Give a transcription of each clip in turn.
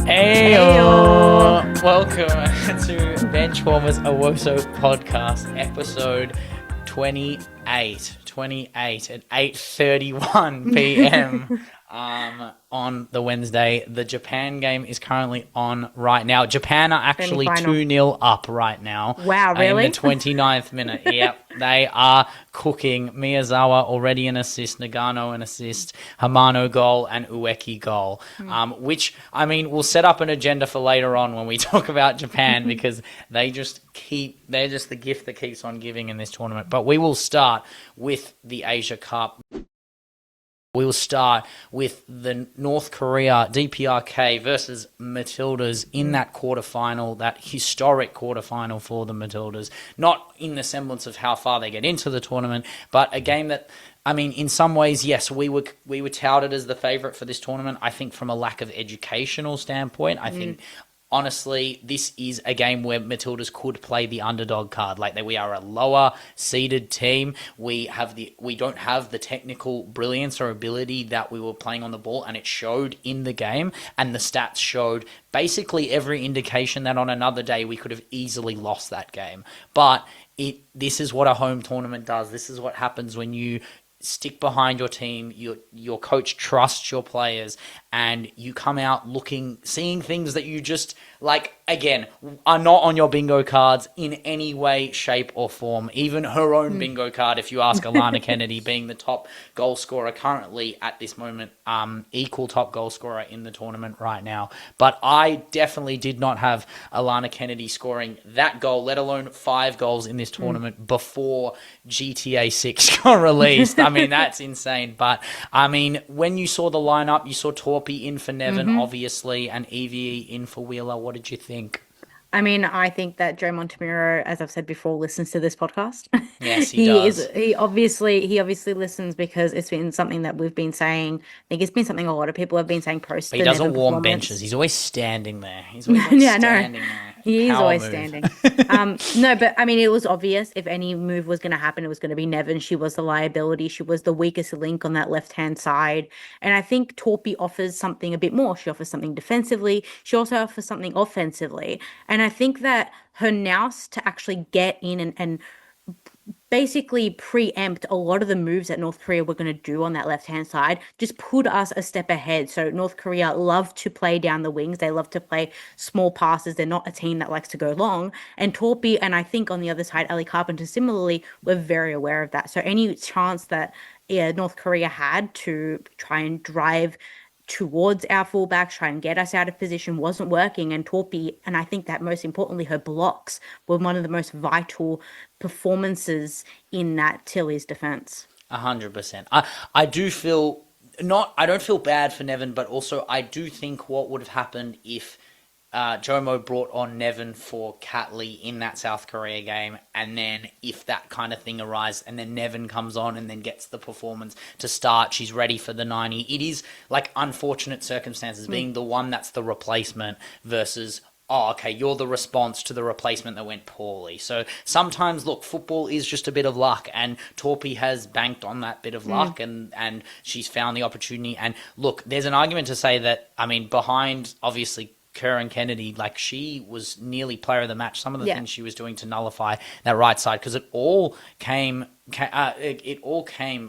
Heyo! Welcome to Benchwarmers, a WOSO podcast, episode 28 at 8:31 p.m. On the Wednesday. The Japan game is currently on right now. Japan are actually 2-0 up right now. Wow, really? In the 29th minute. Yep, they are cooking. Miyazawa already an assist, Nagano an assist, Hamano goal, and Ueki goal. Which, I mean, will set up an agenda for later on when we talk about Japan because they're just the gift that keeps on giving in this tournament. But we will start with the Asia Cup. We will start with the North Korea DPRK versus Matildas in that quarterfinal, that historic quarterfinal for the Matildas. Not in the semblance of how far they get into the tournament, but a game that, I mean, in some ways, yes, we were touted as the favourite for this tournament. I think from a lack of educational standpoint, I think honestly, this is a game where Matildas could play the underdog card. Like, we are a lower seeded team. We don't have the technical brilliance or ability that we were playing on the ball, and it showed in the game. And the stats showed basically every indication that on another day we could have easily lost that game. But this is what a home tournament does. This is what happens when you stick behind your team, your coach trusts your players, and you come out seeing things that you just, like, again, are not on your bingo cards in any way, shape, or form. Even her own bingo card, if you ask Alana Kennedy, being the top goal scorer currently at this moment, equal top goal scorer in the tournament right now. But I definitely did not have Alana Kennedy scoring that goal, let alone 5 goals in this tournament before GTA 6 got released. I mean, that's insane. But, I mean, when you saw the lineup, you saw Torpy in for Nevin, obviously, and Evie in for Wheeler. What did you think? I mean, I think that Joe Montemuro, as I've said before, listens to this podcast. Yes, he does. He obviously listens because it's been something that we've been saying. I think it's been something a lot of people have been saying post. But he doesn't warm benches. He's always standing there. He's always standing there. He is Power always move. standing. No, but I mean, it was obvious if any move was going to happen, it was going to be Nevin. She was the liability. She was the weakest link on that left-hand side. And I think Torpy offers something a bit more. She offers something defensively. She also offers something offensively. And I think that her nous to actually get in and basically preempt a lot of the moves that North Korea were going to do on that left-hand side, just put us a step ahead. So North Korea love to play down the wings. They love to play small passes. They're not a team that likes to go long. And Torpy, and I think on the other side, Ali Carpenter similarly, were very aware of that. So any chance that North Korea had to try and drive towards our fullbacks, try and get us out of position, wasn't working. And Torpy, and I think that most importantly, her blocks were one of the most vital performances in that Tilly's defense. 100%. I do feel I don't feel bad for Nevin, but also I do think what would have happened if Jomo brought on Nevin for Catley in that South Korea game, and then if that kind of thing arises, and then Nevin comes on and then gets the performance to start, she's ready for the 90. It is like unfortunate circumstances being the one that's the replacement versus, oh, okay, you're the response to the replacement that went poorly. So sometimes, look, football is just a bit of luck, and Torpy has banked on that bit of luck, and she's found the opportunity. And look, there's an argument to say that, I mean, behind, obviously, Kerr and Kennedy, like, she was nearly player of the match. Some of the things she was doing to nullify that right side, because it all came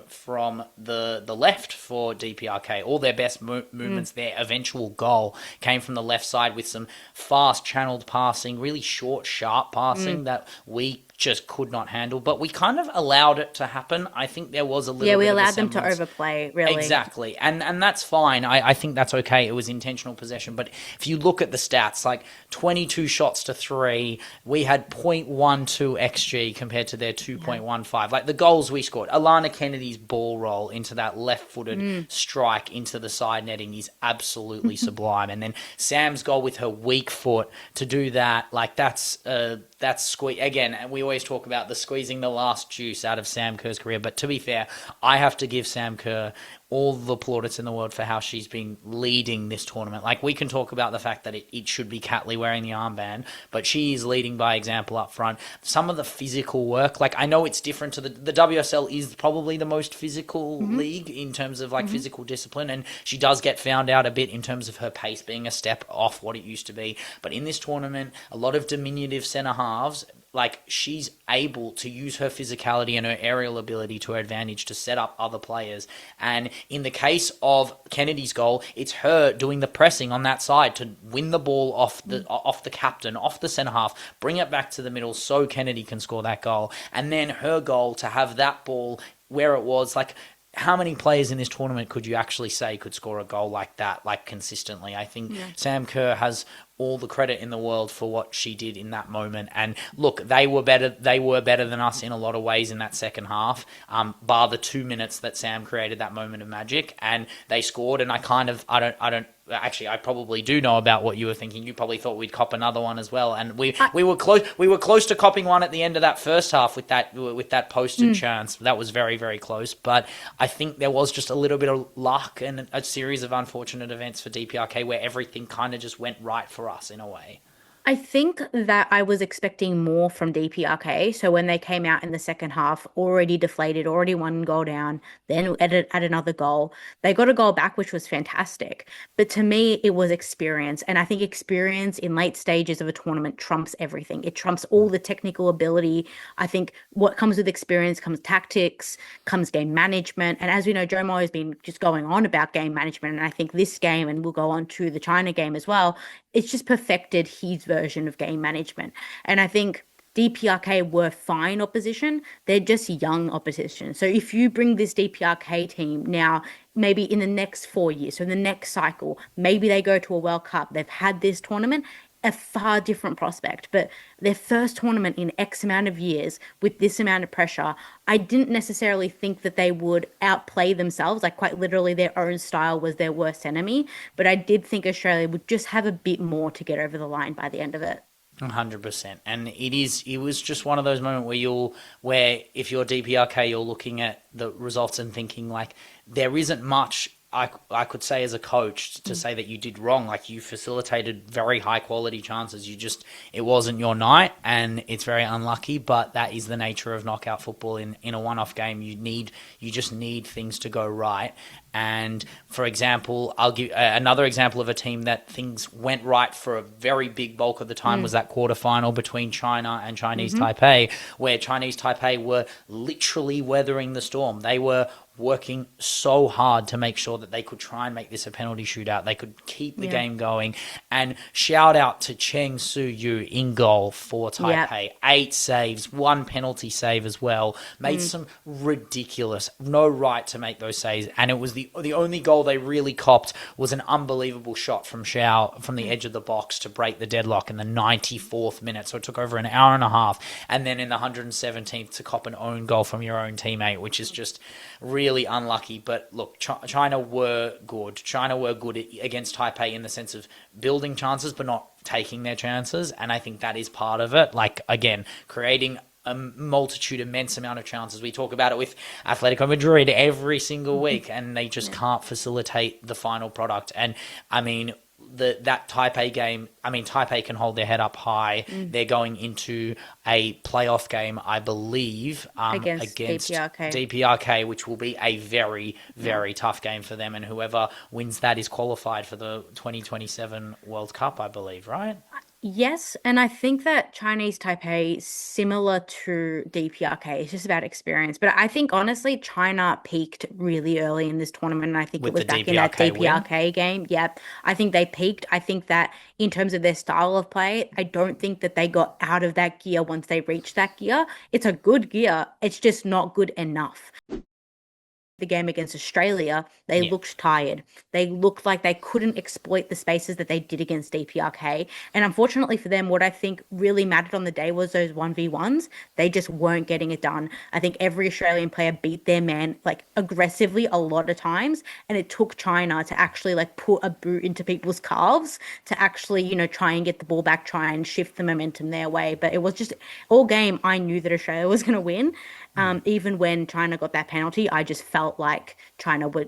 from the left for DPRK. All their best movements, their eventual goal came from the left side with some fast channeled passing, really short, sharp passing that we just could not handle. But we kind of allowed it to happen. I think there was a little bit we of allowed them to overplay, really. Exactly. And that's fine. I think that's okay. It was intentional possession. But if you look at the stats, like 22 shots to 3, we had 0.12 XG compared to their 2.15. Like, the goals we scored, Alana Kennedy's ball roll into that left-footed strike into the side netting is absolutely sublime. And then Sam's goal with her weak foot to do that, like, that's squeeze. Again, we always talk about the squeezing the last juice out of Sam Kerr's career, but to be fair, I have to give Sam Kerr all the plaudits in the world for how she's been leading this tournament. Like, we can talk about the fact that it should be Catley wearing the armband, but she is leading by example up front. Some of the physical work, like, I know it's different to the WSL is probably the most physical league in terms of like physical discipline, and she does get found out a bit in terms of her pace being a step off what it used to be. But in this tournament, a lot of diminutive centre halves, like, she's able to use her physicality and her aerial ability to her advantage to set up other players. And in the case of Kennedy's goal, it's her doing the pressing on that side to win the ball off the captain, off the centre half, bring it back to the middle so Kennedy can score that goal. And then her goal to have that ball where it was, like, how many players in this tournament could you actually say could score a goal like that, like, consistently? I think Sam Kerr has all the credit in the world for what she did in that moment. And look, they were better than us in a lot of ways in that second half, bar the 2 minutes that Sam created that moment of magic, and they scored. And I probably do know about what you were thinking. You probably thought we'd cop another one as well, and we were close to copping one at the end of that first half with that posted chance. That was very, very close. But I think there was just a little bit of luck and a series of unfortunate events for DPRK where everything kind of just went right for us in a way. I think that I was expecting more from DPRK. So when they came out in the second half, already deflated, already 1 goal down, then added another goal. They got a goal back, which was fantastic. But to me, it was experience. And I think experience in late stages of a tournament trumps everything. It trumps all the technical ability. I think what comes with experience comes tactics, comes game management. And as we know, Joe Mo has been just going on about game management. And I think this game, and we'll go on to the China game as well, it's just perfected his version of game management. And I think DPRK were fine opposition. They're just young opposition. So if you bring this DPRK team now, maybe in the next 4 years, so in the next cycle, maybe they go to a World Cup, they've had this tournament, a far different prospect. But their first tournament in X amount of years with this amount of pressure, I didn't necessarily think that they would outplay themselves. Like, quite literally, their own style was their worst enemy. But I did think Australia would just have a bit more to get over the line by the end of it. 100%. And it was just one of those moments where if you're DPRK, you're looking at the results and thinking, like, there isn't much I could say as a coach to say that you did wrong. Like, you facilitated very high quality chances. It wasn't your night, and it's very unlucky, but that is the nature of knockout football. In a one-off game, you just need things to go right. And for example, I'll give another example of a team that things went right for a very big bulk of the time was that quarterfinal between China and Chinese Taipei, where Chinese Taipei were literally weathering the storm. They were working so hard to make sure that they could try and make this a penalty shootout. They could keep the game going. And shout out to Cheng Su Yu in goal for Taipei. 8 saves, 1 penalty save as well. Made some ridiculous, no right to make those saves. And it was the only goal they really copped was an unbelievable shot from Xiao from the edge of the box to break the deadlock in the 94th minute. So it took over an hour and a half. And then in the 117th to cop an own goal from your own teammate, which is just really unlucky. But look, China were good. China were good against Taipei in the sense of building chances but not taking their chances. And I think that is part of it. Like, again, creating a immense amount of chances. We talk about it with Atletico Madrid every single week, and they just can't facilitate the final product. And I mean, that Taipei game, I mean, Taipei can hold their head up high. They're going into a playoff game, I believe, against DPRK, which will be a very, very tough game for them. And whoever wins that is qualified for the 2027 World Cup, I believe, right? Yes, and I think that Chinese Taipei, similar to DPRK, it's just about experience. But I think, honestly, China peaked really early in this tournament, and I think it was back in that DPRK game. Yeah, I think they peaked. I think that in terms of their style of play, I don't think that they got out of that gear once they reached that gear. It's a good gear. It's just not good enough. The game against Australia, they looked tired. They looked like they couldn't exploit the spaces that they did against DPRK. And unfortunately for them, what I think really mattered on the day was those 1v1s. They just weren't getting it done. I think every Australian player beat their man like aggressively a lot of times. And it took China to actually like put a boot into people's calves to actually, try and get the ball back, try and shift the momentum their way. But it was just all game, I knew that Australia was going to win. Even when China got that penalty, I just felt felt like China were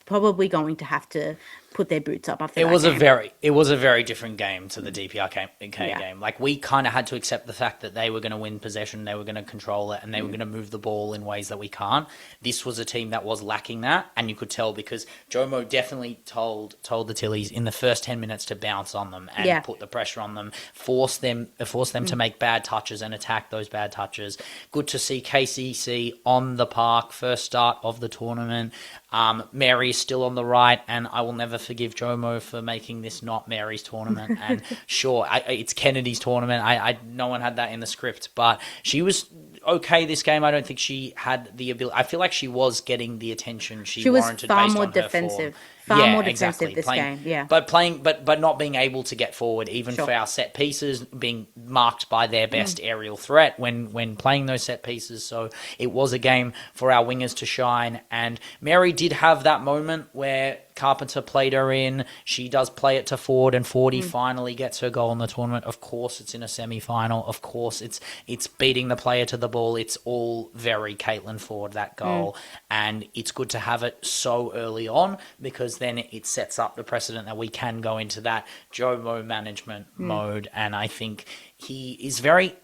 probably going to have to put their boots up after It that was game. it was a very different game to the DPRK game. Like, we kind of had to accept the fact that they were going to win possession, they were going to control it, and they were going to move the ball in ways that we can't. This was a team that was lacking that, and you could tell because Jomo definitely told the Tillies in the first 10 minutes to bounce on them and put the pressure on them, force them to make bad touches and attack those bad touches. Good to see KCC on the park, first start of the tournament. Mary is still on the right, and I will never forgive Jomo for making this not Mary's tournament. And sure, it's Kennedy's tournament. No one had that in the script, but she was okay this game. I don't think she had the ability. I feel like she was getting the attention she warranted was far based more on her defensive. form. Far more defensive this game, But not being able to get forward, even for our set pieces, being marked by their best aerial threat when playing those set pieces. So it was a game for our wingers to shine. And Mary did have that moment where Carpenter played her in. She does play it to Ford, and Fordy finally gets her goal in the tournament. Of course, it's in a semi-final. Of course, it's beating the player to the ball. It's all very Caitlin Ford, that goal. And it's good to have it so early on, because then it sets up the precedent that we can go into that Jomo management mode. And I think he's very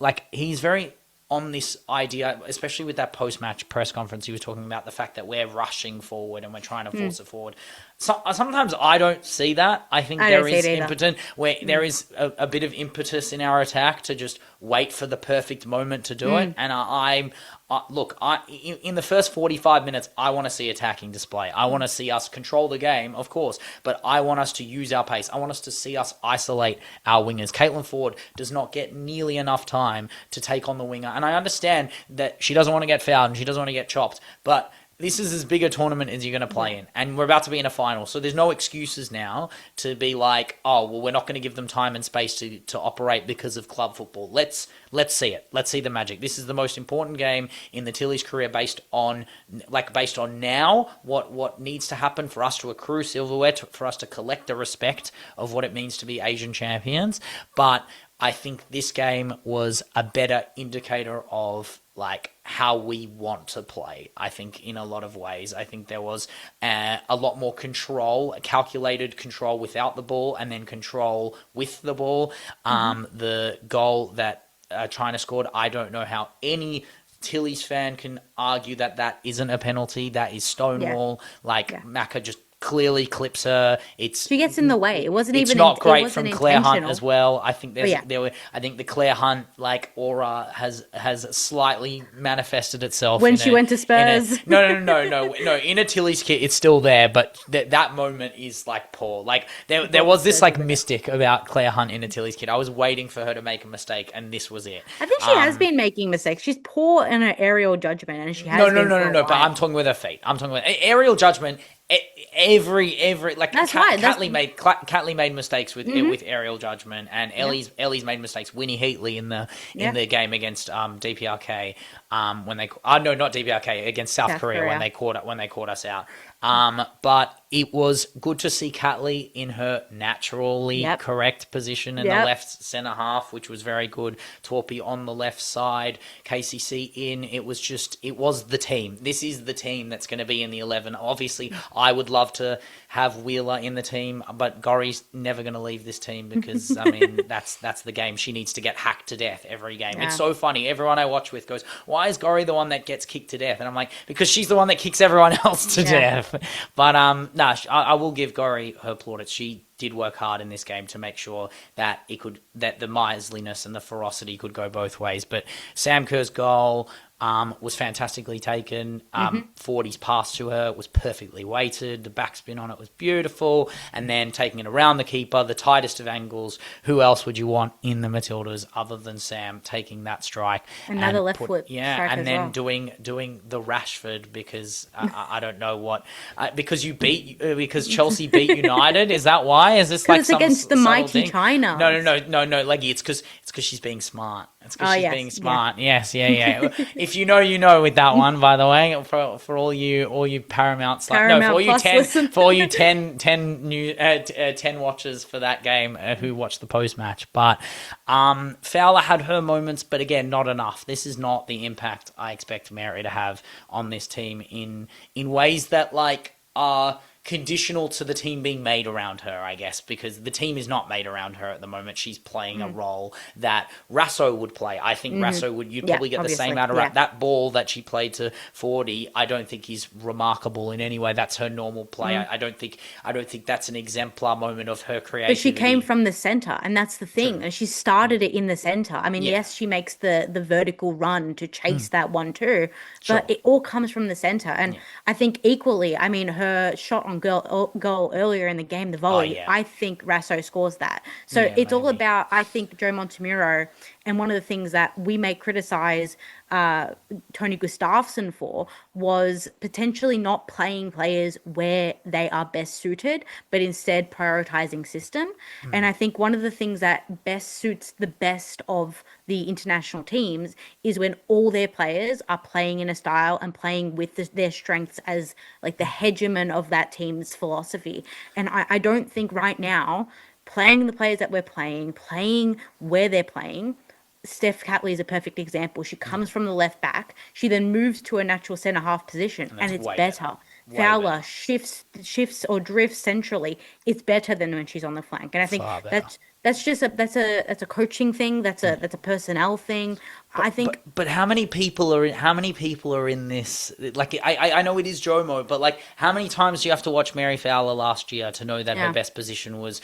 on this idea, especially with that post-match press conference he was talking about, the fact that we're rushing forward and we're trying to force it forward. So, sometimes I don't see that. I think there is impotent, where there is a bit of impetus in our attack to just wait for the perfect moment to do it. And in the first 45 minutes, I want to see attacking display. I want to see us control the game, of course, but I want us to use our pace. I want us to see us isolate our wingers. Caitlin Ford does not get nearly enough time to take on the winger. And I understand that she doesn't want to get fouled and she doesn't want to get chopped, but this is as big a tournament as you're going to play in, and we're about to be in a final. So there's no excuses now to be like, oh, well, we're not going to give them time and space to operate because of club football. Let's see it. Let's see the magic. This is the most important game in the Tilly's career based on now what needs to happen for us to accrue silverware, for us to collect the respect of what it means to be Asian champions. But I think this game was a better indicator of how we want to play. I think in a lot of ways, I think there was a lot more control, calculated control without the ball, and then control with the ball. The goal that China scored, I don't know how any Tilly's fan can argue that isn't a penalty. That is stonewall. Macca just clearly clips her. She gets in the way. It wasn't even. It's not great from Claire Hunt as well. I think I think the Claire Hunt aura has slightly manifested itself when she went to Spurs. No. In a Tilly's kit, it's still there, but that moment is poor. There was this mystic about Claire Hunt in a Tilly's kit. I was waiting for her to make a mistake, and this was it. I think she has been making mistakes. She's poor in her aerial judgment, and she has. No. But I'm talking with her feet. I'm talking with aerial judgment. Every that's right. Catley made mistakes with aerial judgment, and Ellie's made mistakes. Winnie Heatley in the game against DPRK when they not DPRK against South Korea when they caught us out. But it was good to see Catley in her naturally correct position in the left centre half, which was very good. Torpy on the left side, KCC in. It was the team. This is the team that's going to be in the 11. Obviously, I would love to have Wheeler in the team, but Gori's never going to leave this team because, that's the game. She needs to get hacked to death every game. Yeah. It's so funny. Everyone I watch with goes, why is Gori the one that gets kicked to death? And I'm like, because she's the one that kicks everyone else to death. But I will give Gori her plaudits. She did work hard in this game to make sure that the miserliness and the ferocity could go both ways. But Sam Kerr's goal was fantastically taken. Fordy's pass to her was perfectly weighted. The backspin on it was beautiful. And then taking it around the keeper, the tightest of angles. Who else would you want in the Matildas other than Sam taking that strike? Another left foot. Yeah, and then doing the Rashford because I don't know what because Chelsea beat United. Is that why? Is this it's against the mighty China? No, Leggy. It's because she's being smart. It's because Oh, she's yes, being yeah. smart. Yes, yeah. If you know, you know with that one, by the way, for all you Paramount for all Paramount you Plus 10 listen. for all you 10 new 10 watchers for that game who watched the post match. But Fowler had her moments, but again, not enough. This is not the impact I expect Mary to have on this team in ways that are conditional to the team being made around her, I guess, because the team is not made around her at the moment. She's playing a role that Rasso would play. I think Rasso you'd probably get the same out of that ball that she played to 40. I don't think is remarkable in any way. That's her normal play. I don't think that's an exemplar moment of her creativity. But she came from the center, and that's the thing. And she started it in the center. I mean, yes, she makes the vertical run to chase that 1-2, but it all comes from the center. And I think equally, I mean, her shot on goal earlier in the game, the volley, I think Rasso scores that. So it's all about, I think, Joe Montemurro. And one of the things that we may criticize Tony Gustafsson for was potentially not playing players where they are best suited, but instead prioritizing system. And I think one of the things that best suits the best of the international teams is when all their players are playing in a style and playing with their strengths as like the hegemon of that team's philosophy. And I don't think right now, playing the players that we're playing where they're playing, Steph Catley is a perfect example. She comes from the left back. She then moves to a natural centre half position, and it's better. Fowler shifts or drifts centrally. It's better than when she's on the flank. And I think that's just a coaching thing. That's a personnel thing. I think. But how many people are in this? Like I know it is Jomo, but like how many times do you have to watch Mary Fowler last year to know that her best position was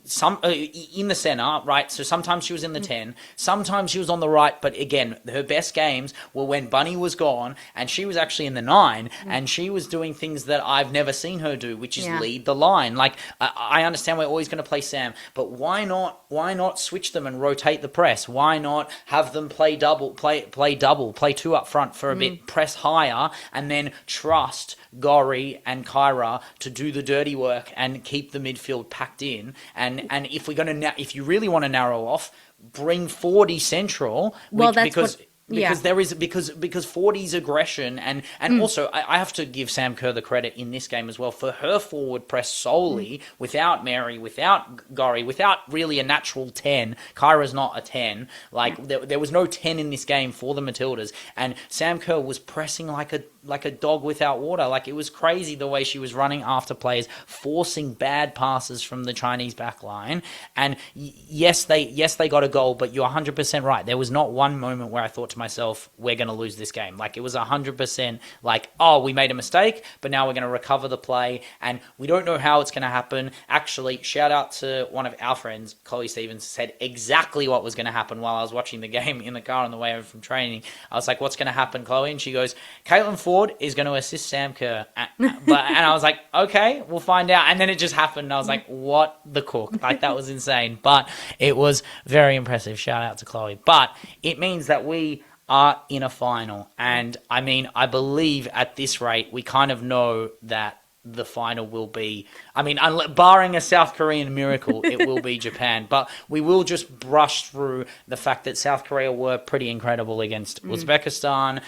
some in the center, right? So sometimes she was in the 10, sometimes she was on the right, but again, her best games were when Bunny was gone and she was actually in the 9 and she was doing things that I've never seen her do, which is lead the line. Like I understand we're always going to play Sam, but why not switch them and rotate the press? Why not have them play two up front for a bit, press higher, and then trust Gori and Kyra to do the dirty work and keep the midfield packed in. And if you really want to narrow off, bring 40 central. Well, because 40's aggression and also I have to give Sam Kerr the credit in this game as well for her forward press solely without Mary, without Gori, without really a natural 10. Kyra's not a 10. Like there was no 10 in this game for the Matildas, and Sam Kerr was pressing like a dog without water. Like it was crazy the way she was running after players, forcing bad passes from the Chinese back line. And yes, they got a goal, but you're 100% right. There was not one moment where I thought to myself, we're going to lose this game. Like it was 100% like, oh, we made a mistake, but now we're going to recover the play, and we don't know how it's going to happen. Actually, shout out to one of our friends, Chloe Stevens, said exactly what was going to happen while I was watching the game in the car on the way over from training. I was like, what's going to happen, Chloe? And she goes, Caitlin Ford is going to assist Sam Kerr. And I was like, okay, we'll find out. And then it just happened. And I was like, what the cook? Like that was insane. But it was very impressive. Shout out to Chloe. But it means that we are in a final. And I mean, I believe at this rate, we kind of know that the final will be, I mean, barring a South Korean miracle, it will be Japan. But we will just brush through the fact that South Korea were pretty incredible against Uzbekistan.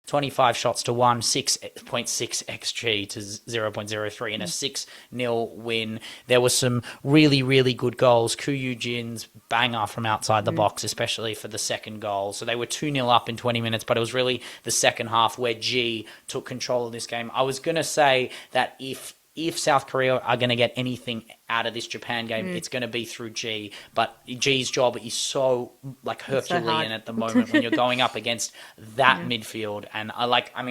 25 shots to 1, 6.6 XG to 0.03 in a 6-0 win. There was some really, really good goals. Kuyu Jin's banger from outside the box, especially for the second goal. So they were 2-0 up in 20 minutes, but it was really the second half where G took control of this game. I was going to say that if South Korea are going to get anything out of this Japan game, it's going to be through G. But G's job is so like herculean at the moment when you're going up against that midfield. And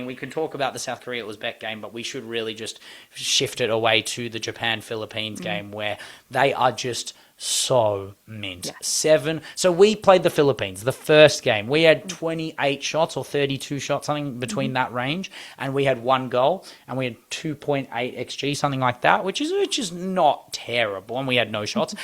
we can talk about the South Korea Uzbek game, but we should really just shift it away to the Japan-Philippines game where they are just so mint. Yeah. 7. So we played the Philippines, the first game. We had 28 shots or 32 shots, something between that range, and we had 1 goal, and we had 2.8 XG, something like that, which is not terrible, and we had no shots.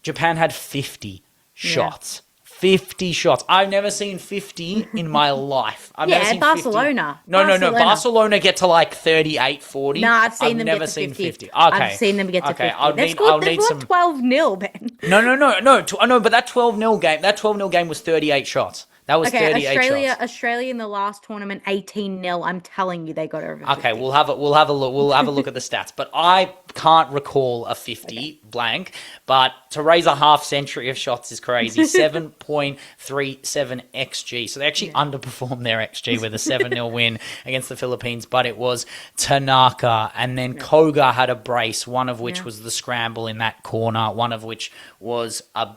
Japan had 50 shots. 50 shots. I've never seen 50 in my life. I've never Yeah, seen 50. Barcelona. No. Barcelona. Barcelona get to like 38, 40. Nah, I've seen them never get to seen 50. 50. I've Okay. seen them get to Okay. 50. I'll They've need won some. 12-0, Ben. No. But that 12-0 game, was 38 shots. That was Okay, 38 shots. Australia in the last tournament 18-0. I'm telling you, they got over 50. Okay, we'll have a look. We'll have a look at the stats. But I can't recall a 50 blank. But to raise a half century of shots is crazy. 7.37 xG. So they actually underperformed their xG with a 7-0 win against the Philippines. But it was Tanaka, and then Koga had a brace. One of which was the scramble in that corner. One of which was a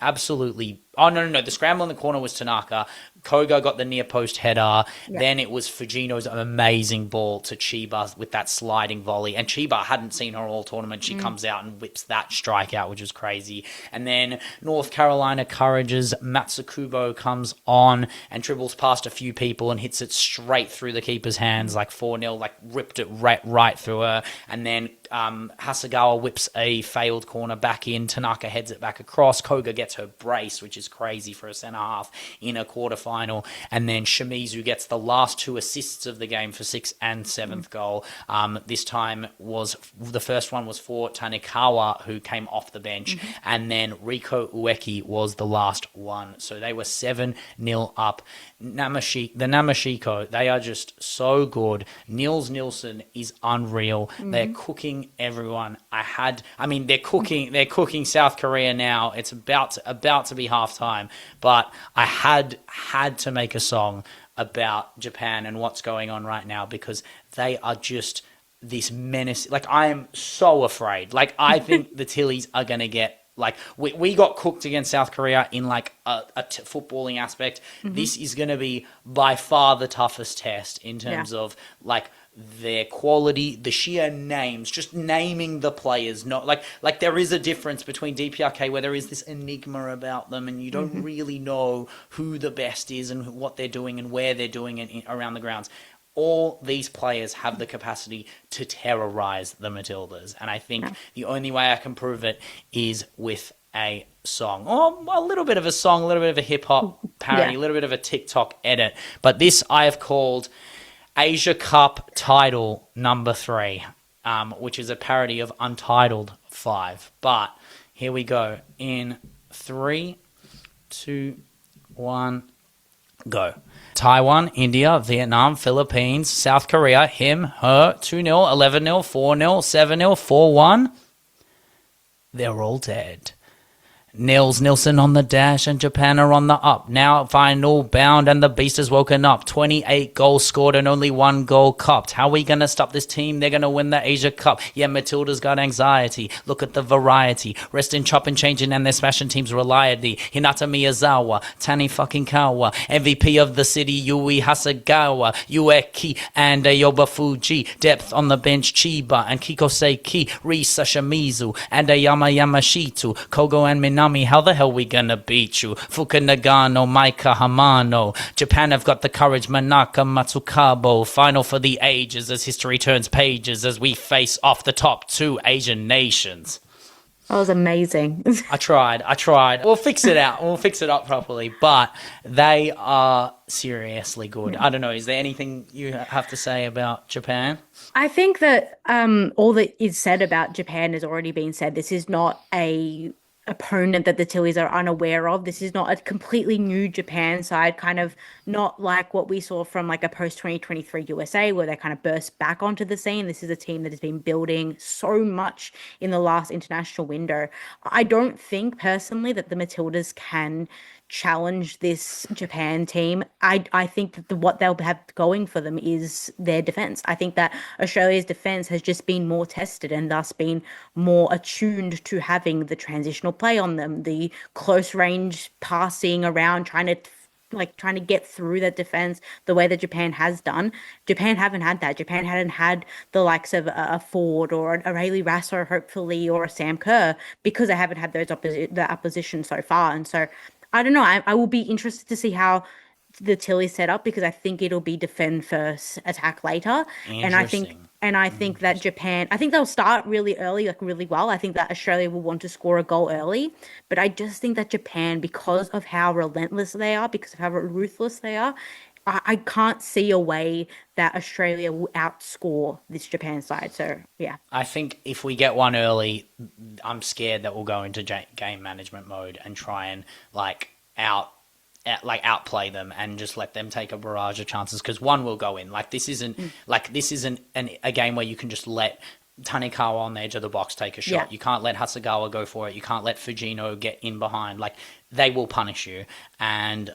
absolutely. Oh, no. The scramble in the corner was Tanaka. Koga got the near post header. Yeah. Then it was Fujino's amazing ball to Chiba with that sliding volley. And Chiba hadn't seen her all tournament. She comes out and whips that strike out, which was crazy. And then North Carolina Courage's Matsukubo comes on and dribbles past a few people and hits it straight through the keeper's hands, like 4-0, like ripped it right through her. And then Hasegawa whips a failed corner back in. Tanaka heads it back across. Koga gets her brace, which is crazy for a centre half in a quarterfinal. And then Shimizu gets the last 2 assists of the game for 6th and 7th goal. This time was the first one was for Tanikawa, who came off the bench, and then Riko Ueki was the last one. So they were 7-0 up. The Namashiko, they are just so good. Niels Nilsson is unreal. They're cooking everyone. They're cooking South Korea now. It's about to be halftime, but I had to make a song about Japan and what's going on right now, because they are just this menace. Like, I am so afraid. Like, I think the Tillies are going to get, like, we got cooked against South Korea in like a footballing aspect. This is going to be by far the toughest test in terms of like their quality, the sheer names, just naming the players. Not like there is a difference between DPRK where there is this enigma about them and you don't really know who the best is and what they're doing and where they're doing it around the grounds. All these players have the capacity to terrorize the Matildas. And I think the only way I can prove it is with a song, or a little bit of a song, a little bit of a hip-hop parody, a little bit of a TikTok edit. But this I have called Asia Cup Title Number 3, which is a parody of Untitled 5. But here we go. In 3, 2, 1, go. Taiwan, India, Vietnam, Philippines, South Korea, him, her, 2-0, 11-0, 4-0, 7-0, 4-1. They're all dead. Niels Nilsson on the dash and Japan are on the up. Now final bound and the beast has woken up. 28 goals scored and only 1 goal cupped. How are we going to stop this team? They're going to win the Asia Cup. Yeah, Matilda's got anxiety. Look at the variety. Resting, chopping, changing and they're smashing teams reliably. Hinata Miyazawa, Tani fucking Kawa, MVP of the city, Yui Hasegawa, Ueki and Ayoba Fuji. Depth on the bench, Chiba and Kiko Seiki, Risa Shimizu and Ayama Yamashitu, Kogo and Minami. How the hell we gonna beat you? Fuka Nagano, Maika Hamano. Japan have got the courage, Manaka Matsukabo. Final for the ages as history turns pages as we face off the top 2 Asian nations. That was amazing. I tried. We'll fix it out. We'll fix it up properly. But they are seriously good. I don't know. Is there anything you have to say about Japan? I think that all that is said about Japan has already been said. This is not a opponent that the Tillies are unaware of. This is not a completely new Japan side, kind of not like what we saw from like a post 2023 USA where they kind of burst back onto the scene. This is a team that has been building so much in the last international window. I don't think personally that the Matildas can challenge this Japan team. I think that what they'll have going for them is their defense. I think that Australia's defense has just been more tested and thus been more attuned to having the transitional play on them, the close range passing around, trying to get through that defense the way that Japan has done. Japan haven't had that. Japan hadn't had the likes of a Ford or a Rayleigh Rasso, hopefully, or a Sam Kerr, because they haven't had the opposition so far. And so I don't know. I will be interested to see how the Tilly set up, because I think it'll be defend first, attack later. And I think And I think that Japan, I think they'll start really early, like really well. I think that Australia will want to score a goal early. But I just think that Japan, because of how relentless they are, because of how ruthless they are, I can't see a way that Australia will outscore this Japan side. So, yeah. I think if we get one early, I'm scared that we'll go into game management mode and try and outplay them and just let them take a barrage of chances, because one will go in. This isn't a game where you can just let Tanikawa on the edge of the box take a shot. Yeah. You can't let Hasegawa go for it. You can't let Fujino get in behind. They will punish you. And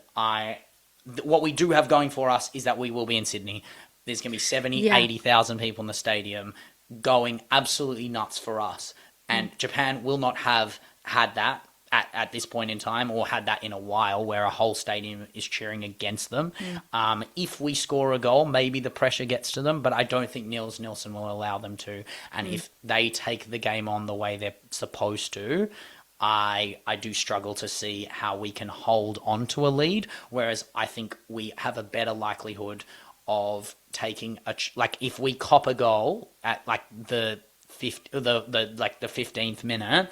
what we do have going for us is that we will be in Sydney. There's going to be 70, 80,000 people in the stadium going absolutely nuts for us. And Japan will not have had that at this point in time, or had that in a while, where a whole stadium is cheering against them. If we score a goal, maybe the pressure gets to them, but I don't think Niels Nilsson will allow them to. And if they take the game on the way they're supposed to, I do struggle to see how we can hold on to a lead, whereas I think we have a better likelihood of taking if we cop a goal at the 15th minute,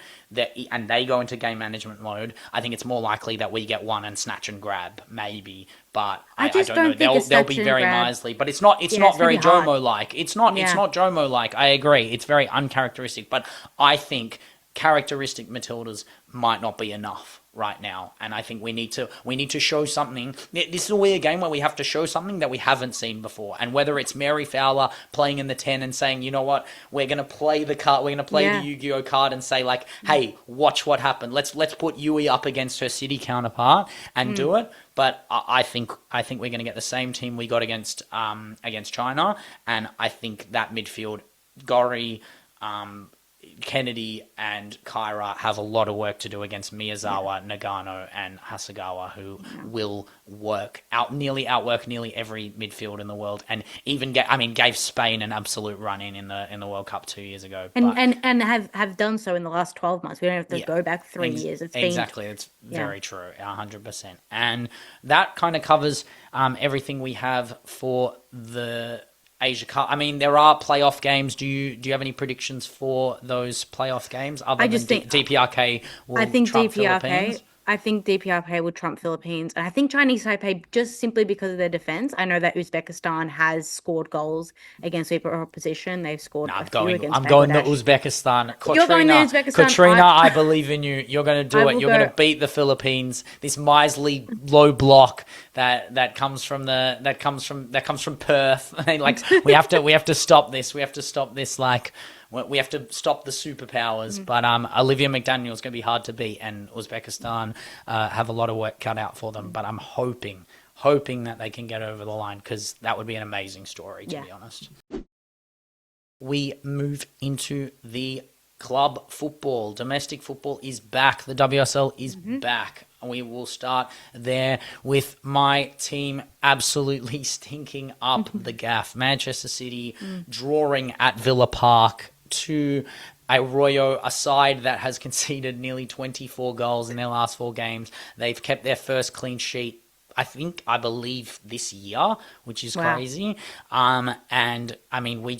and they go into game management mode, I think it's more likely that we get one and snatch and grab, maybe. But I don't know. They'll be very miserly. But it's not very Jomo like. It's not Jomo like. I agree. It's very uncharacteristic. But I think characteristic Matildas might not be enough right now, and I think we need to show something. This will be a game where we have to show something that we haven't seen before, and whether it's Mary Fowler playing in the 10 and saying, you know what, we're going to play the card, we're going to play the Yu-Gi-Oh card and say hey, watch what happened. Let's put Yui up against her city counterpart and do it. But I think we're going to get the same team we got against China, and I think that midfield, Gori, Kennedy and Kyra have a lot of work to do against Miyazawa, Nagano, and Hasegawa, who will outwork nearly every midfield in the world, and even gave Spain an absolute run in the World Cup 2 years ago, and have done so in the last 12 months. We don't have to go back 3 years. It's very true, 100%, and that kind of covers everything we have for the Asia Cup. There are playoff games. Do you have any predictions for those playoff games? DPRK will trump Philippines? I think DPRK will trump Philippines, and I think Chinese Taipei, just simply because of their defense. I know that Uzbekistan has scored goals against the opposition. They've scored a few against Bangladesh. I'm going to Uzbekistan. You're going to Uzbekistan. Katrina, I believe in you. You're going to do it. You're going to beat the Philippines. This miserly low block that comes from Perth. we have to stop this. We have to stop this. We have to stop the superpowers, but Olivia McDaniel is going to be hard to beat, and Uzbekistan have a lot of work cut out for them. But I'm hoping that they can get over the line, because that would be an amazing story, to be honest. We move into the club football. Domestic football is back. The WSL is back. We will start there with my team absolutely stinking up the gaff. Manchester City drawing at Villa Park to Arroyo, a side that has conceded nearly 24 goals in their last 4 games. They've kept their first clean sheet, I believe this year, which is crazy. And we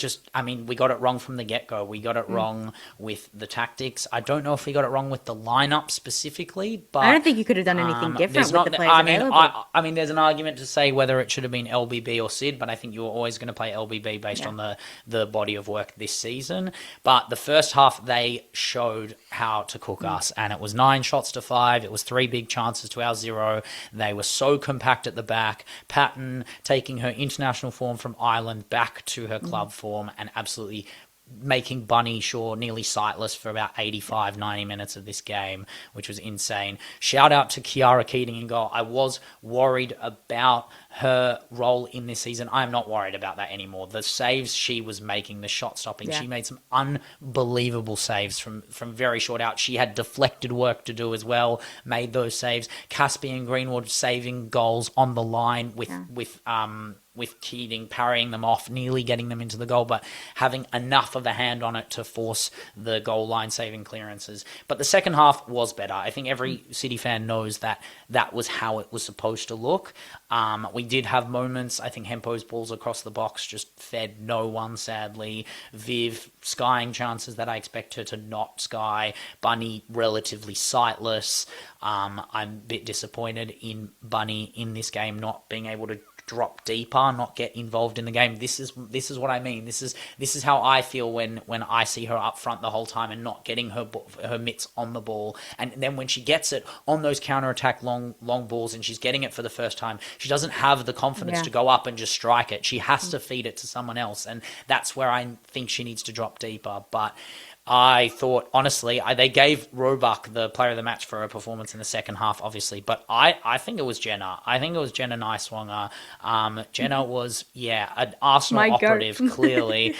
got it wrong from the get-go. We got it wrong with the tactics. I don't know if we got it wrong with the lineup specifically, but I don't think you could have done anything different with the players available. There's an argument to say whether it should have been LBB or Sid, but I think you were always going to play LBB based on the body of work this season. But the first half, they showed how to cook us, and it was 9 shots to 5. It was 3 big chances to our 0. They were so compact at the back. Patton taking her international form from Ireland back to her club form, and absolutely making Bunny Shaw nearly sightless for about 85, 90 minutes of this game, which was insane. Shout out to Kiara Keating in goal. I was worried about her role in this season. I am not worried about that anymore. The saves she was making, the shot stopping, she made some unbelievable saves from very short out. She had deflected work to do as well, made those saves. Caspian Greenwood saving goals on the line with Keating parrying them off, nearly getting them into the goal, but having enough of a hand on it to force the goal line saving clearances. But the second half was better. I think every City fan knows that was how it was supposed to look. We did have moments. I think Hempo's balls across the box just fed no one, sadly. Viv skying chances that I expect her to not sky. Bunny relatively sightless. I'm a bit disappointed in Bunny in this game not being able to drop deeper, not get involved in the game. This is what I mean. This is how I feel when I see her up front the whole time and not getting her mitts on the ball. And then when she gets it on those counter-attack long balls and she's getting it for the first time, she doesn't have the confidence to go up and just strike it. She has to feed it to someone else, and that's where I think she needs to drop deeper. But I thought, honestly, they gave Roebuck the player of the match for her performance in the second half, obviously, but I think it was Jenna. I think it was Jenna Niswanger. Jenna was, an Arsenal operative, clearly.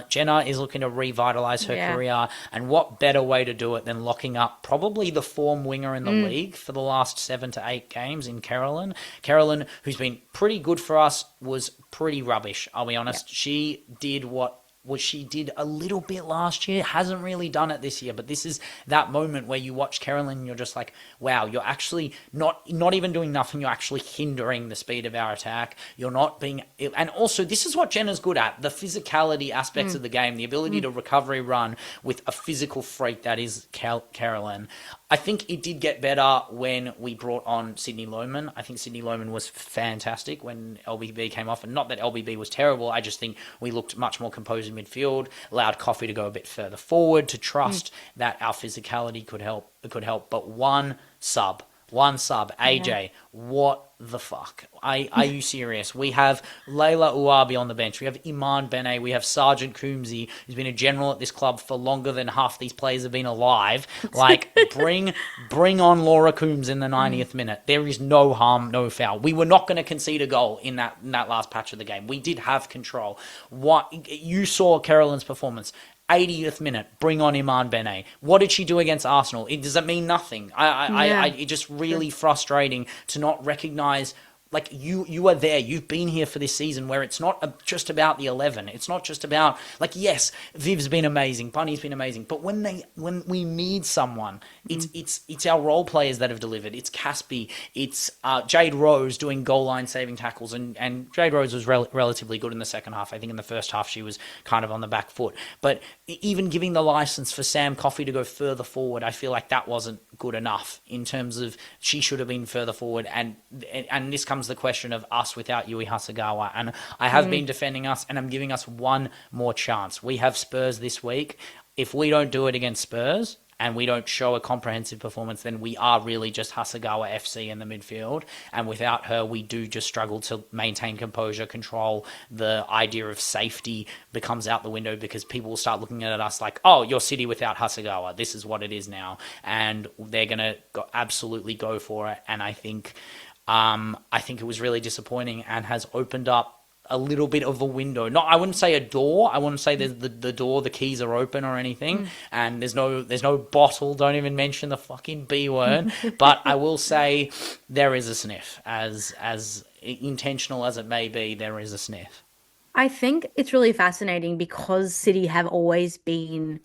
Jenna is looking to revitalise her career, and what better way to do it than locking up probably the form winger in the league for the last 7 to 8 games in Carolyn. Carolyn, who's been pretty good for us, was pretty rubbish, I'll be honest. She did what she did a little bit last year, hasn't really done it this year, but this is that moment where you watch Carolyn and you're just like, wow, you're actually not even doing nothing, you're actually hindering the speed of our attack. You're not being, and also this is what Jenna's good at, the physicality aspects of the game, the ability to recovery run with a physical freak that is Carolyn. I think it did get better when we brought on Sydney Lohman. I think Sydney Lohman was fantastic when LBB came off, and not that LBB was terrible. I just think we looked much more composed in midfield, allowed Coffee to go a bit further forward, to trust that our physicality could help. But one sub, AJ, what the fuck? Are you serious? We have Layla Uabi on the bench. We have Iman Bene. We have Sergeant Coombsy, who's been a general at this club for longer than half these players have been alive. Like, bring on Laura Coombs in the 90th minute. There is no harm, no foul. We were not going to concede a goal in that last patch of the game. We did have control. You saw Carolyn's performance. 80th minute, bring on Iman Bene. What did she do against Arsenal? Does it mean nothing? It's just really frustrating to not recognise, like, you are there. You've been here for this season where it's not just about the 11. It's not just about, like, yes, Viv's been amazing, Bunny's been amazing, but when we need someone, it's our role players that have delivered. It's Caspi, it's Jade Rose doing goal line saving tackles, and Jade Rose was relatively good in the second half. I think in the first half she was kind of on the back foot. But even giving the license for Sam Coffey to go further forward, I feel like that wasn't good enough in terms of she should have been further forward. And this comes the question of us without Yui Hasagawa, and I have been defending us, and I'm giving us one more chance. We have Spurs this week. If we don't do it against Spurs and we don't show a comprehensive performance, then we are really just Hasagawa FC in the midfield, and without her we do just struggle to maintain composure, control. The idea of safety becomes out the window because people will start looking at us like, oh, you're City without Hasagawa, this is what it is now, and they're going to absolutely go for it. And I think it was really disappointing and has opened up a little bit of a window. I wouldn't say a door. I wouldn't say there's the door, the keys are open or anything. And there's no bottle. Don't even mention the fucking B word. But I will say there is a sniff. As intentional as it may be, there is a sniff. I think it's really fascinating because City have always been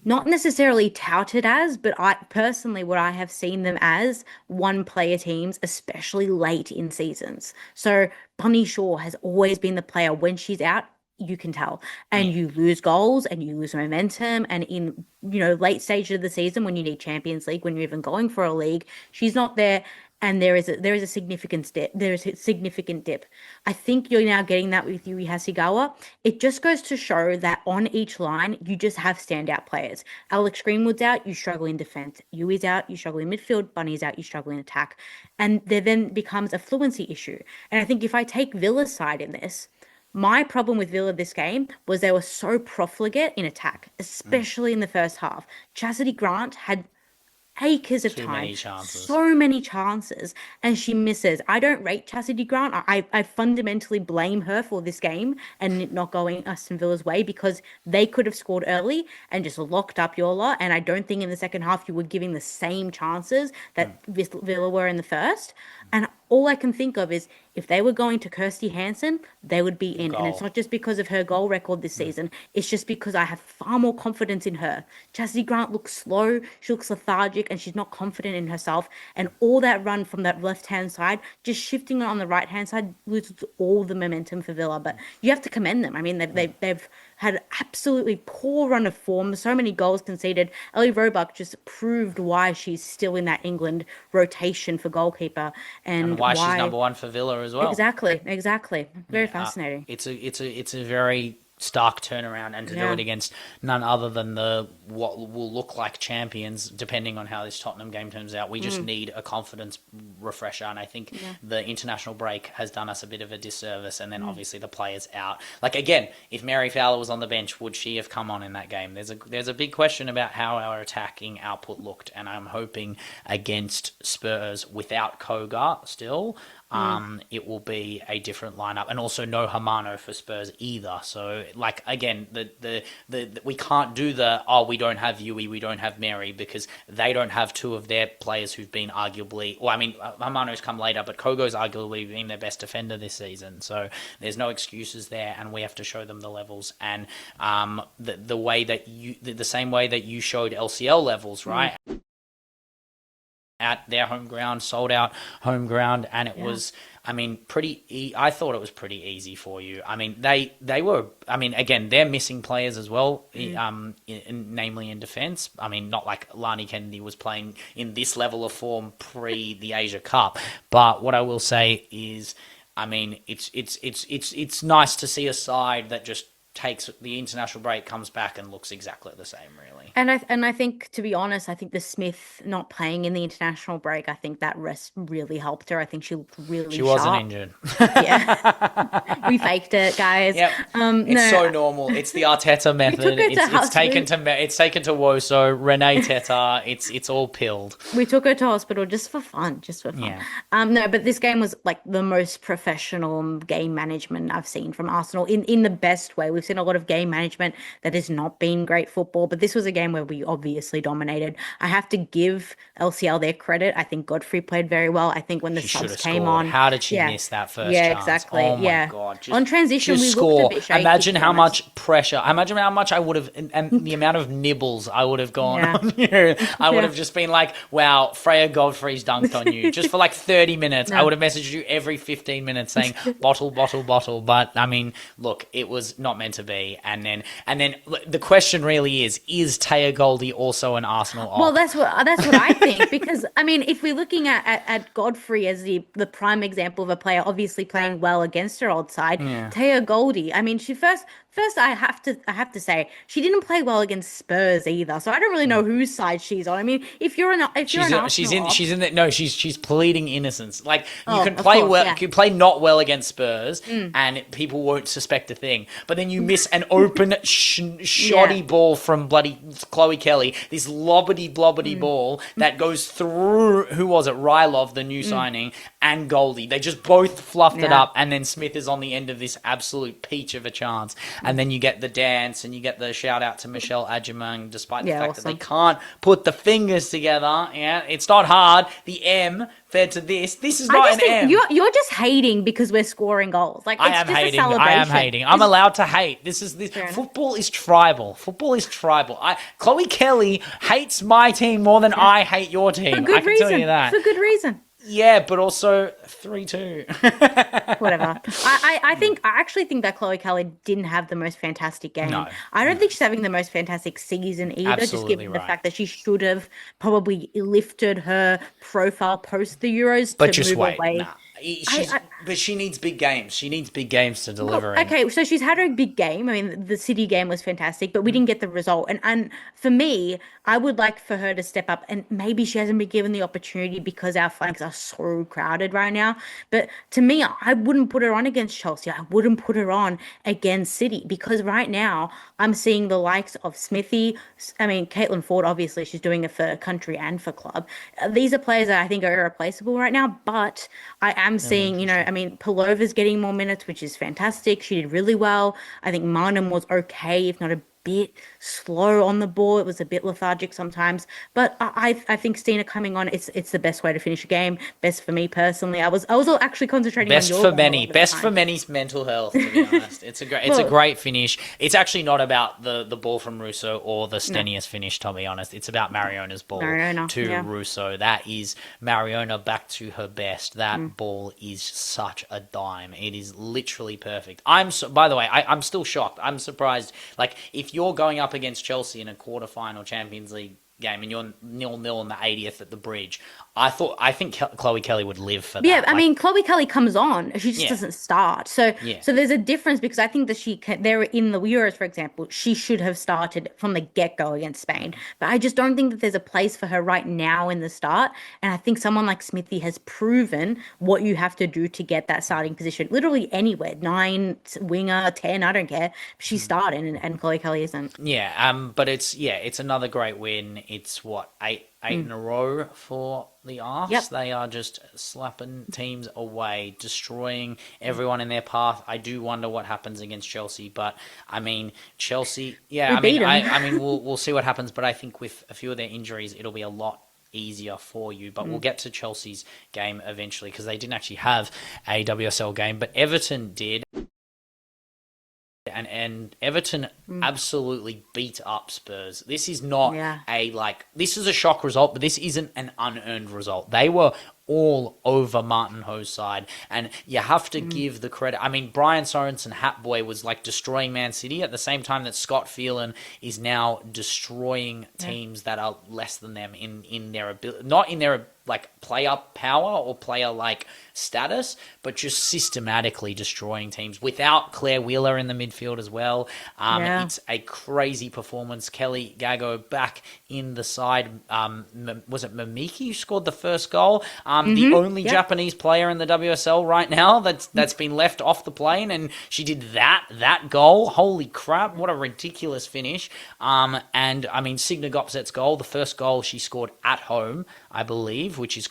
not necessarily touted as, but what I have seen them as one player teams, especially late in seasons. So Bunny Shaw has always been the player when she's out, you can tell, and you lose goals and you lose momentum. And in, late stages of the season when you need Champions League, when you're even going for a league, she's not there. And there is a significant dip. There is a significant dip. I think you're now getting that with Yui Hasegawa. It just goes to show that on each line, you just have standout players. Alex Greenwood's out, you struggle in defense. Yui's out, you struggle in midfield. Bunny's out, you struggle in attack. And there then becomes a fluency issue. And I think if I take Villa's side in this, my problem with Villa this game was they were so profligate in attack, especially in the first half. Chastity Grant had acres of time, so many chances, and she misses. I don't rate Chastity Grant. I fundamentally blame her for this game and it not going Aston Villa's way, because they could have scored early and just locked up your lot, and I don't think in the second half you were giving the same chances that Villa were in the first. And all I can think of is if they were going to Kirsty Hansen, they would be in. And it's Goal. not just because of her goal record this season. It's just because I have far more confidence in her. Chastity Grant looks slow, she looks lethargic, and she's not confident in herself. And all that run from that left-hand side, just shifting it on the right-hand side, loses all the momentum for Villa. But you have to commend them. I mean, they've had absolutely poor run of form, so many goals conceded. Ellie Roebuck just proved why she's still in that England rotation for goalkeeper And and why she's why. number one for Villa as well. Exactly. Very Yeah, fascinating. it's a very stark turnaround, and to do Yeah. it against none other than the what will look like champions, depending on how this Tottenham game turns out. We just need a confidence refresher, and I think the international break has done us a bit of a disservice. And then obviously the players out. Like again, if Mary Fowler was on the bench, would she have come on in that game? There's a big question about how our attacking output looked, and I'm hoping against Spurs without Kogar still. It will be a different lineup, and also no Hermano for Spurs either. So, like again, the we can't do we don't have Yui, we don't have Mary, because they don't have two of their players who've been arguably. Well, I mean, Hermano's come later, but Kogo's arguably been their best defender this season. So there's no excuses there, and we have to show them the levels. And the way that the same way that you showed LCL levels, right? At their home ground, sold out home ground, and it was, I mean, I thought it was pretty easy for you. I mean, they were, I mean, again, they're missing players as well, namely in defence. I mean, not like Lani Kennedy was playing in this level of form pre the Asia Cup, but what I will say is, I mean, it's nice to see a side that just takes the international break, comes back, and looks exactly the same, really. And I think, to be honest, I think the Smith not playing in the international break, I think that rest really helped her. I think she looked really She wasn't sharp. injured. Yeah. We faked it, guys. Yep. It's No, so normal. It's the Arteta method. took her to It's taken hospital. to WOSO, Renee Teta. It's all pilled. We took her to hospital just for fun, just for fun. Yeah. No, but this game was like the most professional game management I've seen from Arsenal in the best way. We've seen a lot of game management that has not been great football, but this was a game where we obviously dominated. I have to give LCL their credit. I think Godfrey played very well. I think when the She should subs have came scored. on, How did she yeah, miss that first yeah, chance? exactly, Oh my yeah. God. On transition, Just we looked score. a bit shaky, Imagine to be how honest. much pressure. Imagine how much I would have, and the amount of nibbles I would have gone Yeah. on you. I would Yeah. have just been like, wow, Freya Godfrey's dunked on you. Just for like 30 minutes. I No. would have messaged you every 15 minutes saying, bottle, bottle, bottle. But I mean, look, it was not meant to be. And then the question really is Taya Goldie also an Arsenal op? Well, that's what I think, because I mean, if we're looking at Godfrey as the prime example of a player obviously playing well against her old side, Taya Goldie, I mean, she first I have to say she didn't play well against Spurs either, so I don't really know whose side she's on. I mean, if you're an Arsenal She's in the no, she's pleading innocence. Like you Oh, can of play course, well, yeah. you can play not well against Spurs, and people won't suspect a thing. But then you miss an open shoddy ball from bloody Chloe Kelly, this lobbity blobbity ball that goes through, who was it, Rylov, the new signing, and Goldie. They just both fluffed it Yeah. up, and then Smith is on the end of this absolute peach of a chance. And then you get the dance, and you get the shout out to Michelle Adjumang, despite the Yeah, fact that they awesome. can't put the fingers together. Yeah, it's not hard. The M fed to this. This is I not just an think M. you're just hating because we're scoring goals. Like I it's am just hating. a celebration. I am hating. I'm allowed to hate. This enough. football is tribal. Football is tribal. Chloe Kelly hates my team more than I hate your team. For I good can reason. tell you that. For good reason. Yeah, but also 3-2. Whatever. I actually think that Chloe Kelly didn't have the most fantastic game. No. I don't think she's having the most fantastic season either, just Absolutely given the right. fact that she should have probably lifted her profile post the Euros But to just move wait. away. Nah. But she needs big games. She needs big games to deliver in. Okay, so she's had her big game. I mean, the City game was fantastic, but we didn't get the result. And for me, I would like for her to step up, and maybe she hasn't been given the opportunity because our flanks are so crowded right now. But to me, I wouldn't put her on against Chelsea. I wouldn't put her on against City, because right now I'm seeing the likes of Smithy. I mean, Caitlin Ford, obviously, she's doing it for country and for club. These are players that I think are irreplaceable right now, but I am seeing, I mean, Palova's getting more minutes, which is fantastic. She did really well. I think Marnham was okay, if not a bit slow on the ball. It was a bit lethargic sometimes. But I think Stina coming on, it's the best way to finish a game. Best for me personally. I was actually concentrating on Best your for goal a many. lot of the Best for time. many's mental health, to be honest. It's a Well, great finish. It's actually not about the ball from Russo or the no, Stenius finish, to be honest. It's about Mariona's ball no, to yeah. Russo. That is Mariona back to her best. Mm. That ball is such a dime. It is literally perfect. By the way, I'm still shocked. I'm surprised. Like, if you're going up against Chelsea in a quarterfinal Champions League game and you're 0-0 in the 80th at the bridge, I think Chloe Kelly would live for Yeah, that. I Like, mean, Chloe Kelly comes on, she just yeah, doesn't start. So, yeah. so there's a difference because I think that they're in the Euros, for example, she should have started from the get-go against Spain. But I just don't think that there's a place for her right now in the start. And I think someone like Smithy has proven what you have to do to get that starting position, literally anywhere, nine, winger, 10, I don't care. She's starting, and Chloe Kelly isn't. Yeah, but it's another great win. It's what, eight in a row for the Arse. Yep. They are just slapping teams away, destroying everyone in their path. I do wonder what happens against Chelsea, but I mean Chelsea. Yeah, We I mean beat 'em. I mean we'll see what happens, but I think with a few of their injuries, it'll be a lot easier for you. But we'll get to Chelsea's game eventually because they didn't actually have a WSL game, but Everton did. And Everton absolutely beat up Spurs. This is not Yeah. this is a shock result, but this isn't an unearned result. They were all over Martin Ho's side, and you have to give the credit. I mean, Brian Sorensen, Hatboy, was like destroying Man City at the same time that Scott Phelan is now destroying teams that are less than them in their ability, not in their like player power or player like status, but just systematically destroying teams without Claire Wheeler in the midfield as well. Yeah. It's a crazy performance. Kelly Gago back in the side. Was it Mamiki who scored the first goal? The only Japanese player in the WSL right now that's been left off the plane, and she did that goal. Holy crap! What a ridiculous finish. And I mean Signa Gopset's goal, the first goal she scored at home, I believe, which is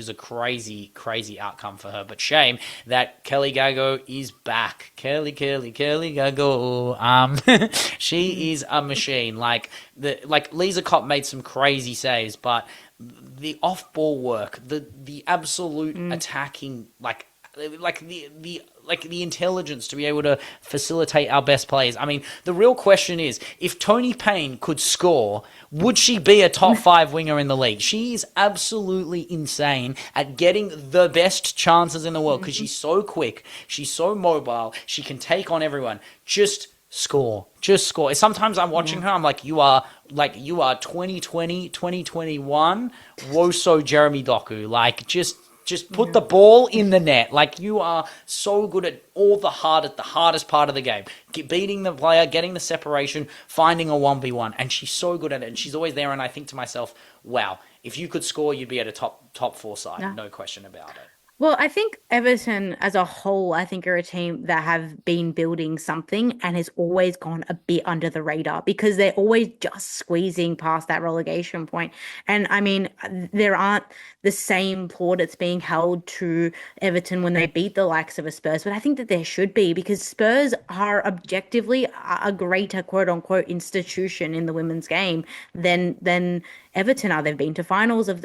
a crazy outcome for her. But shame that Kelly Gago is back. Kelly Gago. She is a machine. Like Lisa Kopp made some crazy saves, but the off-ball work, the absolute attacking, the intelligence to be able to facilitate our best players. I mean, the real question is, if Toni Payne could score, would she be a top 5 winger in the league? She is absolutely insane at getting the best chances in the world because she's so quick, she's so mobile, she can take on everyone. Just score. Sometimes I'm watching her, I'm like, you are 2020, 2021 WOSO Jeremy Doku. Like, just put the ball in the net. Like, you are so good at the hardest part of the game. Beating the player, getting the separation, finding a 1v1. And she's so good at it. And she's always there. And I think to myself, wow, if you could score, you'd be at a top 4 side. Yeah. No question about it. Well, I think Everton as a whole, I think are a team that have been building something and has always gone a bit under the radar because they're always just squeezing past that relegation point. And I mean, there aren't the same plaudits being held to Everton when they beat the likes of a Spurs, but I think that there should be because Spurs are objectively a greater quote unquote institution in the women's game than Everton are. They've been to finals of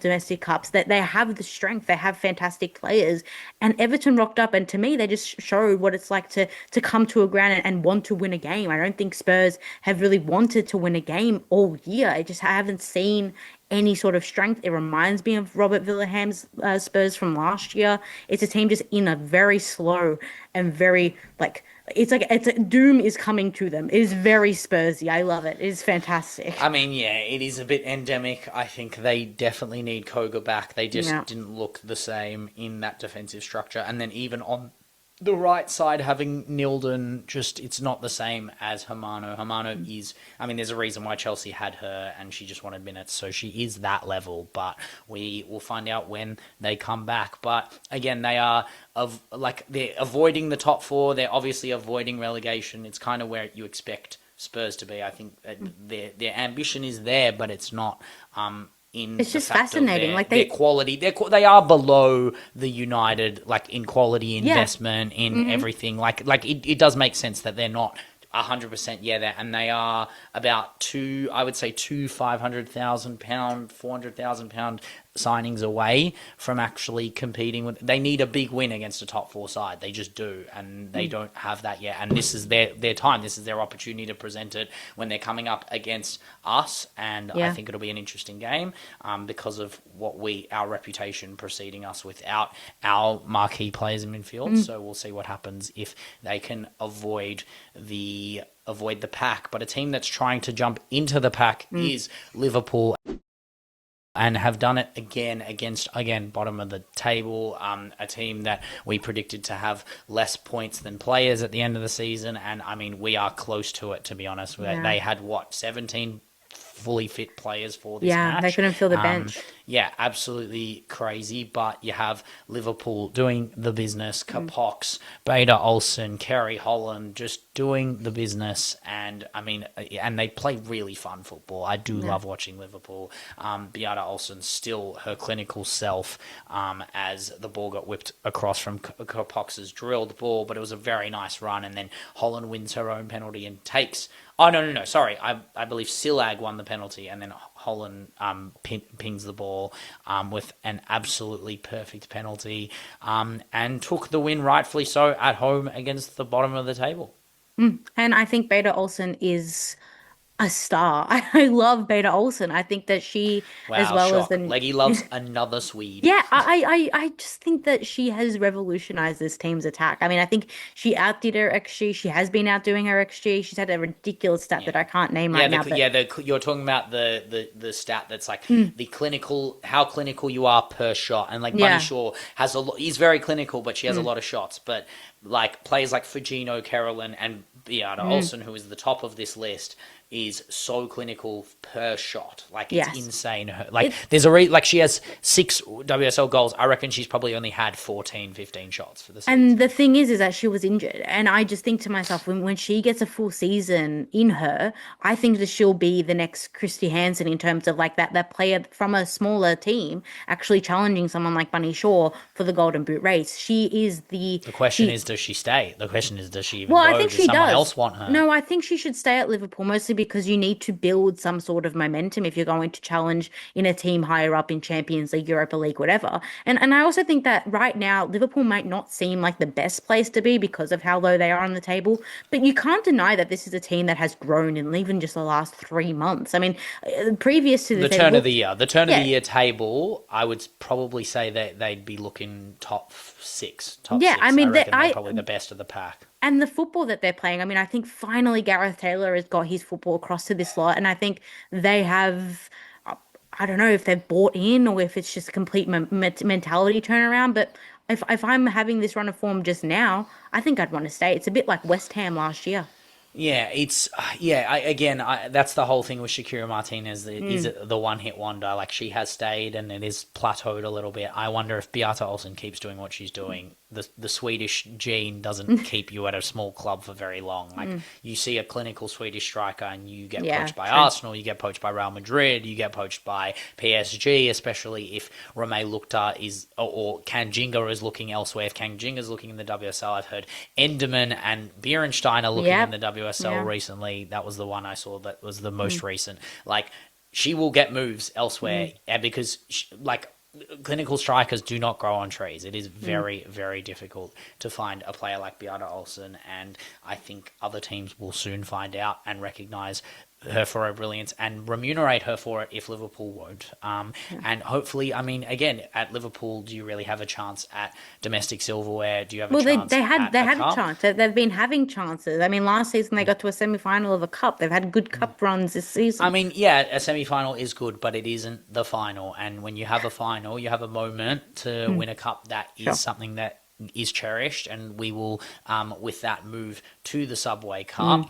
domestic cups, that they have the strength, they have fantastic players, and Everton rocked up, and to me they just showed what it's like to come to a ground and want to win a game. I don't think Spurs have really wanted to win a game all year. I haven't seen any sort of strength. It reminds me of Robert Villaham's Spurs from last year. It's a team just in a very slow and very it's doom is coming to them. It is very Spursy. I love it. It is fantastic. I mean, yeah, it is a bit endemic. I think they definitely need Koga back. They just didn't look the same in that defensive structure. And then even on the right side, having Nilden, it's not the same as Hermano. Hermano is, I mean, there's a reason why Chelsea had her and she just wanted minutes. So she is that level, but we will find out when they come back. But again, they are they're avoiding the top 4. They're obviously avoiding relegation. It's kind of where you expect Spurs to be. I think their ambition is there, but it's not, it's just fascinating. Their quality, they are below the United, in quality investment, in everything. It does make sense that they're not 100%, yeah, and they are about I would say two £500,000, £400,000 signings away from actually competing with. They need a big win against a top four side. They just do, and they don't have that yet. And this is their time. This is their opportunity to present it when they're coming up against us. And I think it'll be an interesting game because of our reputation preceding us without our marquee players in midfield. So we'll see what happens if they can avoid the pack. But a team that's trying to jump into the pack is Liverpool, and have done it again against, bottom of the table, a team that we predicted to have less points than players at the end of the season. And, I mean, we are close to it, to be honest. Yeah. They had, 17 fully fit players for this match. Yeah, they couldn't fill the bench. Yeah, absolutely crazy. But you have Liverpool doing the business, Kapox, Beta Olsen, Kerry Holland just doing the business. And I mean, and they play really fun football. I do love watching Liverpool. Beata Olsen still her clinical self as the ball got whipped across from Kapox's drilled ball, but it was a very nice run. And then Holland wins her own penalty and takes... Oh, no, sorry. I believe Silag won the penalty, and then Holland pings the ball with an absolutely perfect penalty and took the win, rightfully so, at home against the bottom of the table. And I think Beta Olsen is a star. I love Beta Olsen. I think that she, as well shock. as the... Leggy loves another Swede. Yeah, I just think that she has revolutionized this team's attack. I mean, I think she outdid her XG. She has been outdoing her XG. She's had a ridiculous stat that I can't name right now. You're talking about the stat that's like the clinical, how clinical you are per shot. And like Bunny Shaw has he's very clinical, but she has a lot of shots. But like players like Fujino, Carolyn, and Beata Olsen, who is the top of this list, is so clinical per shot. Like, it's insane. She has 6 WSL goals. I reckon she's probably only had 14, 15 shots for the season. And the thing is that she was injured. And I just think to myself, when she gets a full season in her, I think that she'll be the next Christy Hansen in terms of like that player from a smaller team actually challenging someone like Bunny Shaw for the Golden Boot race. She is the... The question is, does she stay? The question is, does she even go? I think someone else want her? No, I think she should stay at Liverpool, mostly because you need to build some sort of momentum if you're going to challenge in a team higher up in Champions League, Europa League, whatever. And I also think that right now Liverpool might not seem like the best place to be because of how low they are on the table, but you can't deny that this is a team that has grown in even just the last 3 months. I mean, previous to the turn of the year table, I would probably say that they'd be looking top 6. I mean, they're probably the best of the pack. And the football that they're playing, I mean, I think finally Gareth Taylor has got his football across to this lot. And I think they have, I don't know if they've bought in or if it's just a complete mentality turnaround. But if I'm having this run of form just now, I think I'd want to stay. It's a bit like West Ham last year. Yeah, it's that's the whole thing with Shakira Martinez. Is it the one-hit wonder? Like, she has stayed and it is plateaued a little bit. I wonder if Beata Olsen keeps doing what she's doing. The Swedish gene doesn't keep you at a small club for very long. Like, you see a clinical Swedish striker and you get poached by Arsenal, you get poached by Real Madrid, you get poached by PSG, especially if Rome Lukta or Kanjinga is looking elsewhere. If Kanjinga is looking in the WSL, I've heard Enderman and Bierenstein are looking in the WSL recently. That was the one I saw that was the most recent. Like, she will get moves elsewhere because clinical strikers do not grow on trees. It is very, very difficult to find a player like Beata Olsen, and I think other teams will soon find out and recognise her for her brilliance and remunerate her for it if Liverpool won't. And hopefully, I mean, again, at Liverpool, do you really have a chance at domestic silverware? Do you have a chance? They had a chance. They've been having chances. I mean, last season they got to a semi-final of a cup. They've had good cup runs this season. I mean, yeah, a semi-final is good, but it isn't the final. And when you have a final, you have a moment to win a cup that is something that is cherished. And we will, with that, move to the Subway Cup.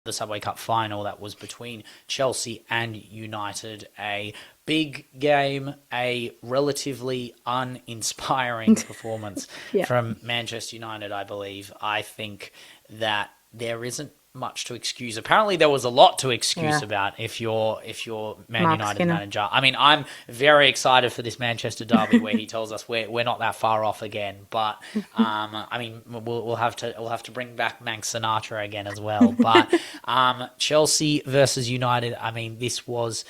The Subway Cup final that was between Chelsea and United. A big game, a relatively uninspiring performance from Manchester United, I believe. I think that there isn't much to excuse. Apparently there was a lot to excuse Yeah. about if you're Man Mark United Skinner. manager. I mean, I'm very excited for this Manchester derby where he tells us we're not that far off again. But I mean, we'll have to bring back Mank Sinatra again as well. But Chelsea versus United. I mean, this was.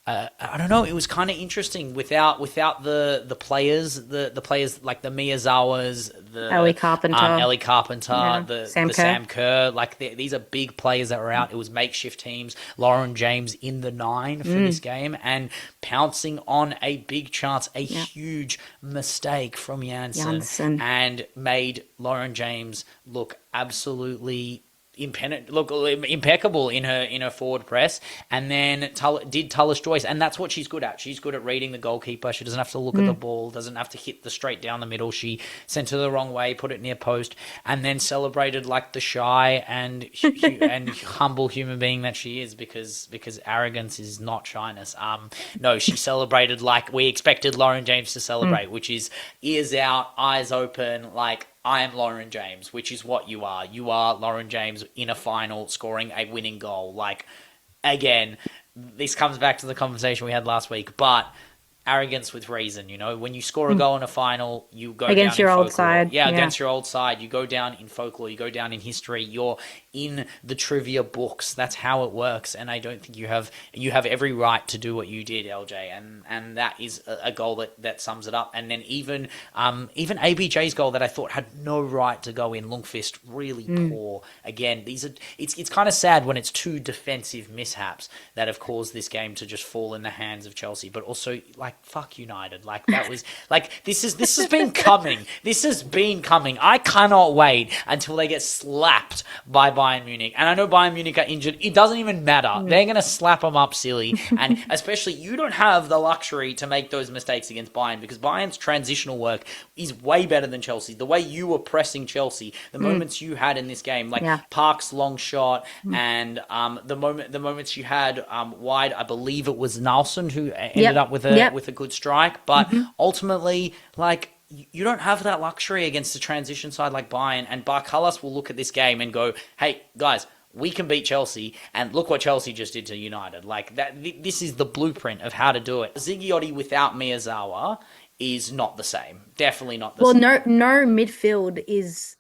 I don't know. It was kind of interesting without the players, the players like the Miyazawas, the Ellie Carpenter. Yeah. the Sam Kerr. Sam Kerr. Like these are big players that were out. It was makeshift teams. Lauren James in the 9 for this game and pouncing on a big chance, a huge mistake from Janssen and made Lauren James look absolutely impeccable in her forward press, and then did Tullis Joyce, and that's what she's good at. She's good at reading the goalkeeper. She doesn't have to look at the ball, doesn't have to hit the straight down the middle. She sent it the wrong way, put it near post, and then celebrated like the shy and humble human being that she is, because arrogance is not shyness. No, she celebrated like we expected Lauren James to celebrate, which is ears out, eyes open, like, I am Lauren James, which is what you are. You are Lauren James in a final scoring a winning goal. Like, again, this comes back to the conversation we had last week, but arrogance with reason, you know? When you score a goal in a final, you go against down your in old folklore. side. Yeah, against your old side. You go down in folklore, you go down in history, you're in the trivia books. That's how it works, and I don't think you have every right to do what you did, LJ, and that is a goal that sums it up. And then even ABJ's goal that I thought had no right to go in, Lundqvist, really poor. Again, it's kind of sad when it's two defensive mishaps that have caused this game to just fall in the hands of Chelsea, but also like fuck United. Like that was like this has been coming. This has been coming. I cannot wait until they get slapped by Bayern Munich. And I know Bayern Munich are injured. It doesn't even matter. They're going to slap them up silly. And especially you don't have the luxury to make those mistakes against Bayern, because Bayern's transitional work is way better than Chelsea. The way you were pressing Chelsea, the moments you had in this game, like Park's long shot and the moments you had wide, I believe it was Nelson who ended up with a good strike. But ultimately, like, you don't have that luxury against a transition side like Bayern, and Barcalas will look at this game and go, hey, guys, we can beat Chelsea, and look what Chelsea just did to United. Like that, this is the blueprint of how to do it. Zigiotti without Miyazawa is not the same. Definitely not the same. Well, no midfield is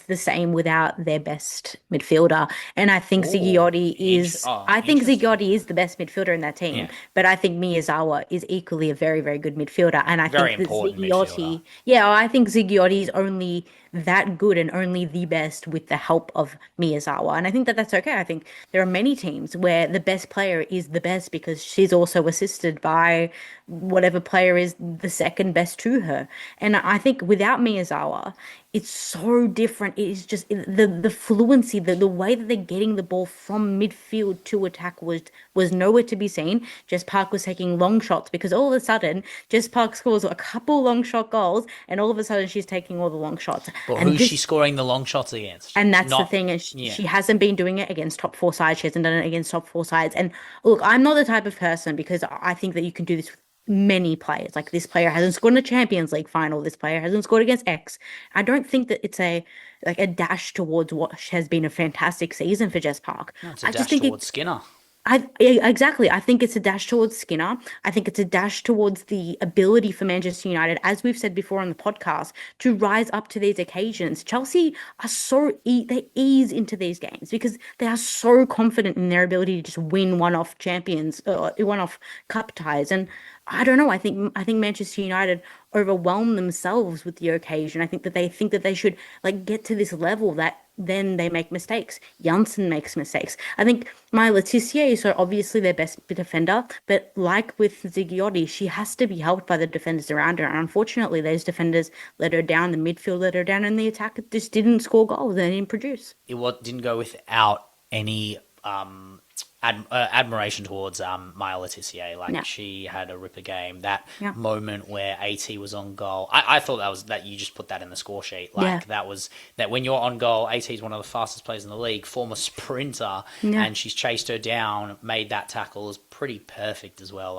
the same without their best midfielder. And I think Zigiotti is Zigiotti is the best midfielder in that team. Yeah. But I think Miyazawa is equally a very, very good midfielder. And I think that Zigiotti, I think Zigiotti is only that good and only the best with the help of Miyazawa. And I think that that's okay. I think there are many teams where the best player is the best because she's also assisted by whatever player is the second best to her. And I think without Miyazawa, it's so different. It is just the fluency, the way that they're getting the ball from midfield to attack was nowhere to be seen. Jess Park was taking long shots because all of a sudden Jess Park scores a couple long shot goals and all of a sudden she's taking all the long shots. But who's she scoring the long shots against? And that's the thing, is she hasn't been doing it against top 4 sides. She hasn't done it against top 4 sides. And look, I'm not the type of person, because I think that you can do this with many players. Like, this player hasn't scored in a Champions League final. This player hasn't scored against X. I don't think that it's a dash towards what has been a fantastic season for Jess Park. No, it's a dash towards Skinner. Exactly. I think it's a dash towards Skinner. I think it's a dash towards the ability for Manchester United, as we've said before on the podcast, to rise up to these occasions. Chelsea are they ease into these games because they are so confident in their ability to just win one-off champions, one-off cup ties. And I don't know. I think Manchester United overwhelm themselves with the occasion. I think that they should get to this level that then they make mistakes. Janssen makes mistakes. I think Maya Letitia is obviously their best defender, but like with Zigiotti, she has to be helped by the defenders around her. And unfortunately, those defenders let her down, the midfield let her down, and the attack just didn't score goals. They didn't produce. It didn't go without any admiration towards Maya Letitia. She had a ripper game. That moment where AT was on goal, I thought that you just put that in the score sheet. That when you're on goal, AT is one of the fastest players in the league, former sprinter, and she's chased her down, made that tackle, is pretty perfect as well.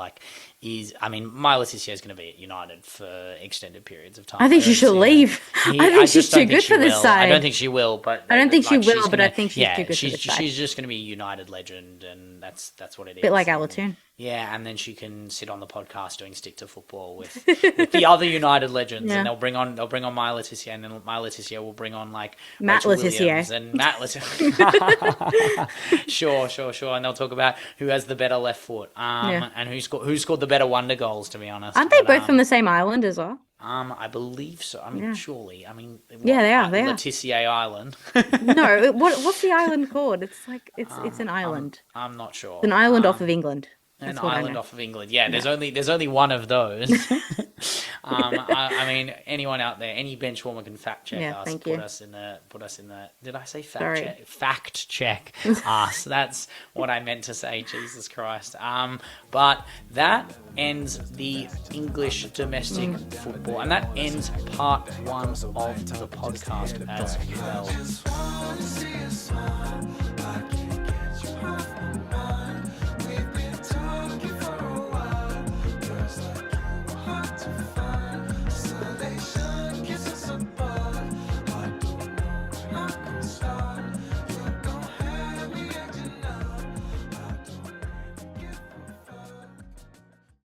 is, I mean, My Letitia is going to be at United for extended periods of time. I think she should leave. I think she's too good for this side. I don't think she will, but I don't think she like, will, she's but gonna, I think she's too good for this side. She's just going to be a United legend, and that's what it is. A bit like Alatoon. Yeah, and then she can sit on the podcast doing Stick to Football with the other United legends, and they'll bring on My Letitia, and then My Letitia will bring on like Matt Rachel Letitia Williams and Matt Letitia. Sure, and they'll talk about who has the better left foot, and who scored the better wonder goals. To be honest, aren't they both from the same island as well? I believe so. I mean, surely. I mean, they are. Letitia Island. No, what's the island called? It's like it's an island. I'm not sure. It's an island off of England. An island off of England. Yeah, there's only one of those. I mean, anyone out there, any benchwarmer can fact check us. Put us in the. Did I say fact check? Fact check us. That's what I meant to say. Jesus Christ. But that ends the English domestic football, and that ends part 1 of the podcast as well.